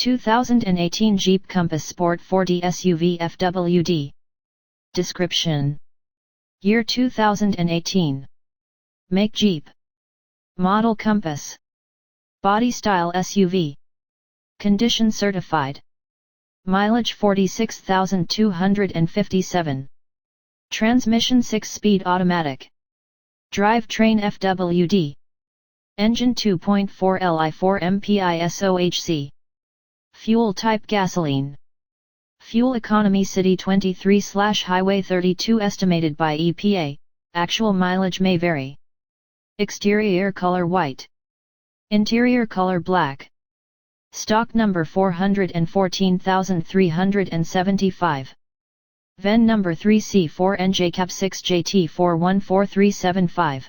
2018 Jeep Compass Sport 4D SUV FWD. Description: Year 2018. Make Jeep. Model Compass. Body style SUV. Condition certified. Mileage 46,257. Transmission 6-speed automatic. Drivetrain FWD. Engine 2.4L I-4 MPI SOHC. Fuel type gasoline. Fuel economy city 23/highway 32 estimated by E.P.A, actual mileage may vary. Exterior color white. Interior color black. Stock number 414375. VIN number 3C4NJCAP6JT414375.